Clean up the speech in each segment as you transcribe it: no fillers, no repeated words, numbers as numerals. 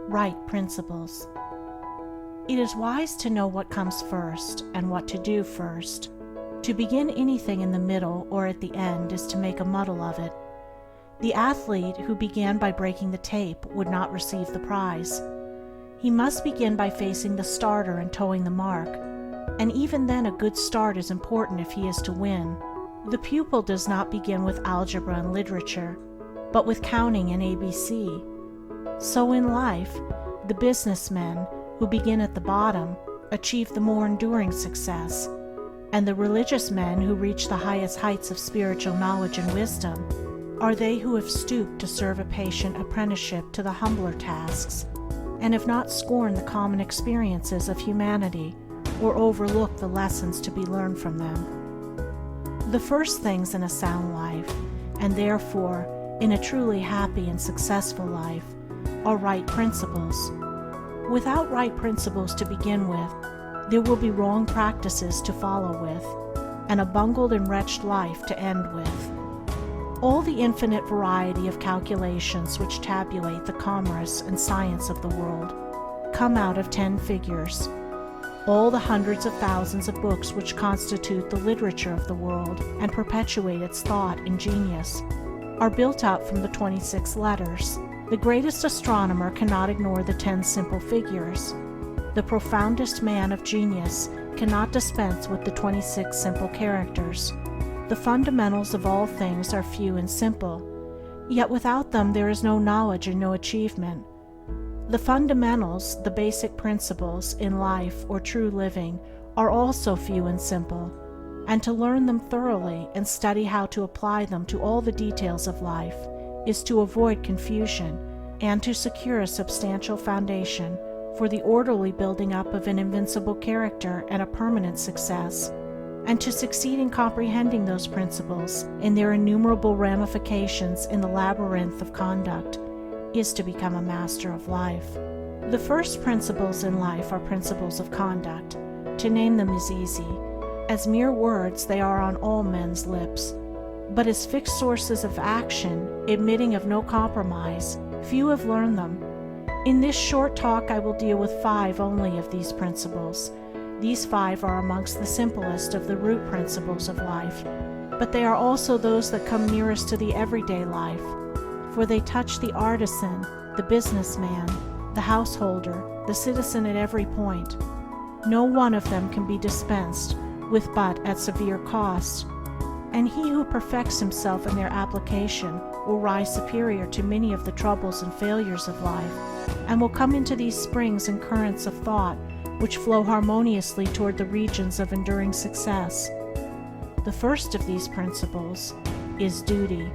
Right principles. It is wise to know what comes first and what to do first. To begin anything in the middle or at the end is to make a muddle of it. The athlete who began by breaking the tape would not receive the prize. He must begin by facing the starter and towing the mark, and even then a good start is important if he is to win. The pupil does not begin with algebra and literature, but with counting and ABC. So in life, the businessmen who begin at the bottom achieve the more enduring success, and the religious men who reach the highest heights of spiritual knowledge and wisdom are they who have stooped to serve a patient apprenticeship to the humbler tasks, and have not scorned the common experiences of humanity or overlooked the lessons to be learned from them. The first things in a sound life, and therefore in a truly happy and successful life, are right principles. Without right principles to begin with, there will be wrong practices to follow with, and a bungled and wretched life to end with. All the infinite variety of calculations which tabulate the commerce and science of the world come out of 10 figures. All the hundreds of thousands of books which constitute the literature of the world and perpetuate its thought and genius are built up from the 26 letters. The greatest astronomer cannot ignore the 10 simple figures. The profoundest man of genius cannot dispense with the 26 simple characters. The fundamentals of all things are few and simple, yet without them there is no knowledge and no achievement. The fundamentals, the basic principles in life or true living, are also few and simple, and to learn them thoroughly and study how to apply them to all the details of life is to avoid confusion and to secure a substantial foundation for the orderly building up of an invincible character and a permanent success. And to succeed in comprehending those principles in their innumerable ramifications in the labyrinth of conduct is to become a master of life. The first principles in life are principles of conduct. To name them is easy. As mere words, they are on all men's lips. But as fixed sources of action, admitting of no compromise, few have learned them. In this short talk, I will deal with 5 only of these principles. These 5 are amongst the simplest of the root principles of life, but they are also those that come nearest to the everyday life, for they touch the artisan, the businessman, the householder, the citizen at every point. No one of them can be dispensed with but at severe cost, and he who perfects himself in their application will rise superior to many of the troubles and failures of life, and will come into these springs and currents of thought which flow harmoniously toward the regions of enduring success. The first of these principles is duty.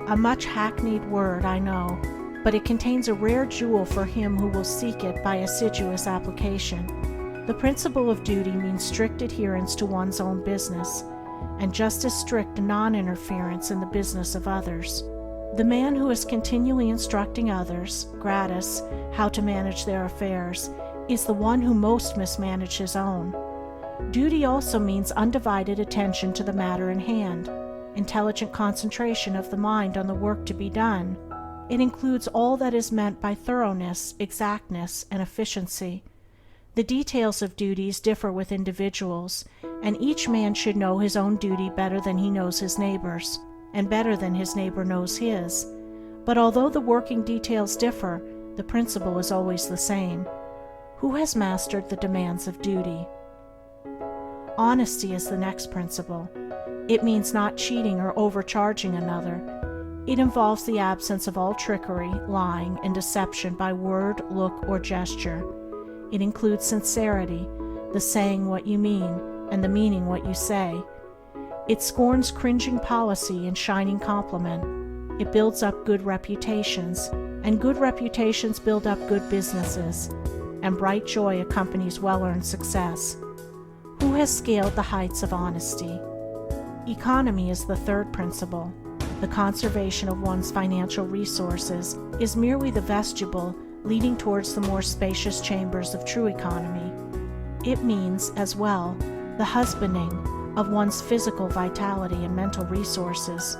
A much hackneyed word, I know, but it contains a rare jewel for him who will seek it by assiduous application. The principle of duty means strict adherence to one's own business, and just as strict non-interference in the business of others. The man who is continually instructing others, gratis, how to manage their affairs, is the one who most mismanages his own. Duty also means undivided attention to the matter in hand, intelligent concentration of the mind on the work to be done. It includes all that is meant by thoroughness, exactness, and efficiency. The details of duties differ with individuals, and each man should know his own duty better than he knows his neighbor's, and better than his neighbor knows his. But although the working details differ, the principle is always the same. Who has mastered the demands of duty? Honesty is the next principle. It means not cheating or overcharging another. It involves the absence of all trickery, lying, and deception by word, look, or gesture. It includes sincerity, the saying what you mean, and the meaning what you say. It scorns cringing policy and shining compliment. It builds up good reputations, and good reputations build up good businesses, and bright joy accompanies well-earned success. Who has scaled the heights of honesty? Economy is the third principle. The conservation of one's financial resources is merely the vestibule leading towards the more spacious chambers of true economy. It means, as well, the husbanding of one's physical vitality and mental resources.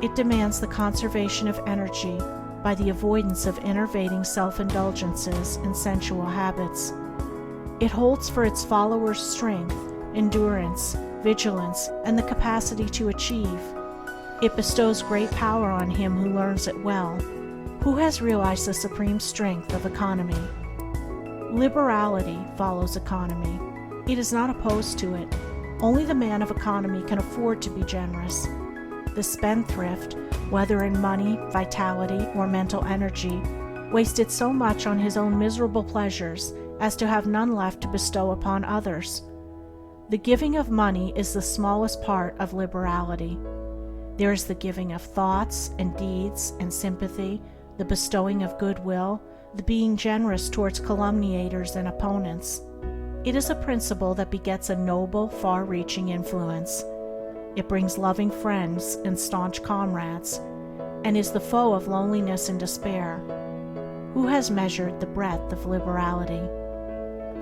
It demands the conservation of energy by the avoidance of enervating self-indulgences and sensual habits. It holds for its followers strength, endurance, vigilance, and the capacity to achieve. It bestows great power on him who learns it well, who has realized the supreme strength of economy. Liberality follows economy. It is not opposed to it. Only the man of economy can afford to be generous. The spendthrift, whether in money, vitality, or mental energy, wasted so much on his own miserable pleasures as to have none left to bestow upon others. The giving of money is the smallest part of liberality. There is the giving of thoughts and deeds and sympathy, the bestowing of goodwill, the being generous towards calumniators and opponents. It is a principle that begets a noble, far-reaching influence. It brings loving friends and staunch comrades, and is the foe of loneliness and despair. Who has measured the breadth of liberality?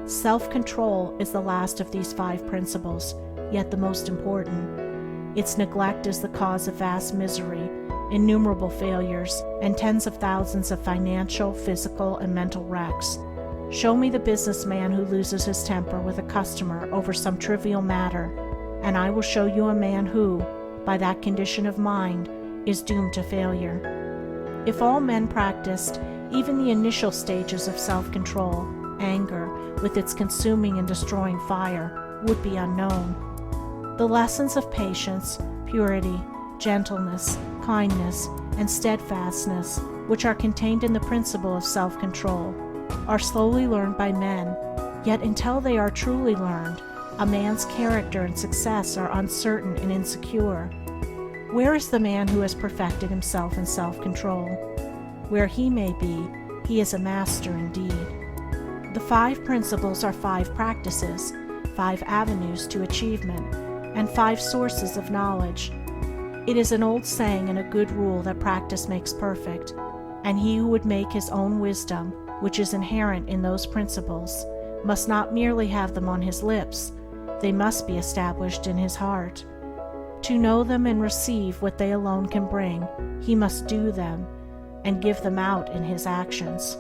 Self-control is the last of these 5 principles, yet the most important. Its neglect is the cause of vast misery, innumerable failures, and tens of thousands of financial, physical, and mental wrecks. Show me the businessman who loses his temper with a customer over some trivial matter, and I will show you a man who, by that condition of mind, is doomed to failure. If all men practiced even the initial stages of self-control, anger, with its consuming and destroying fire, would be unknown. The lessons of patience, purity, gentleness, kindness, and steadfastness, which are contained in the principle of self-control, are slowly learned by men, yet until they are truly learned, a man's character and success are uncertain and insecure. Where is the man who has perfected himself in self-control? Where he may be, he is a master indeed. The 5 principles are 5 practices, 5 avenues to achievement, and 5 sources of knowledge. It is an old saying and a good rule that practice makes perfect, and he who would make his own wisdom, which is inherent in those principles, must not merely have them on his lips, they must be established in his heart. To know them and receive what they alone can bring, he must do them, and give them out in his actions.